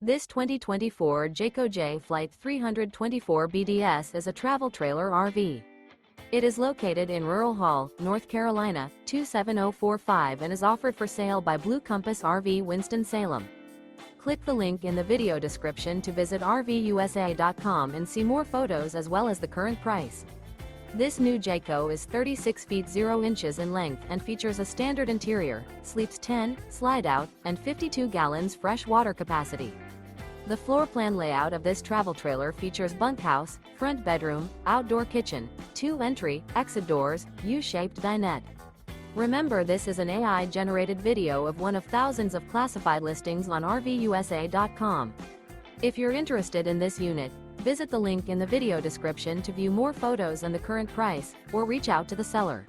This 2024 Jayco Jay Flight 324 BDS is a travel trailer RV. It is located in Rural Hall, North Carolina, 27045 and is offered for sale by Blue Compass RV Winston, Salem. Click the link in the video description to visit RVUSA.com and see more photos as well as the current price. This new Jayco is 36 feet 0 inches in length and features a standard interior, sleeps 10, slide-out, and 52 gallons fresh water capacity. The floor plan layout of this travel trailer features bunkhouse, front bedroom, outdoor kitchen, 2 entry, exit doors, U-shaped dinette. Remember, this is an AI-generated video of one of thousands of classified listings on RVUSA.com. If you're interested in this unit, visit the link in the video description to view more photos and the current price, or reach out to the seller.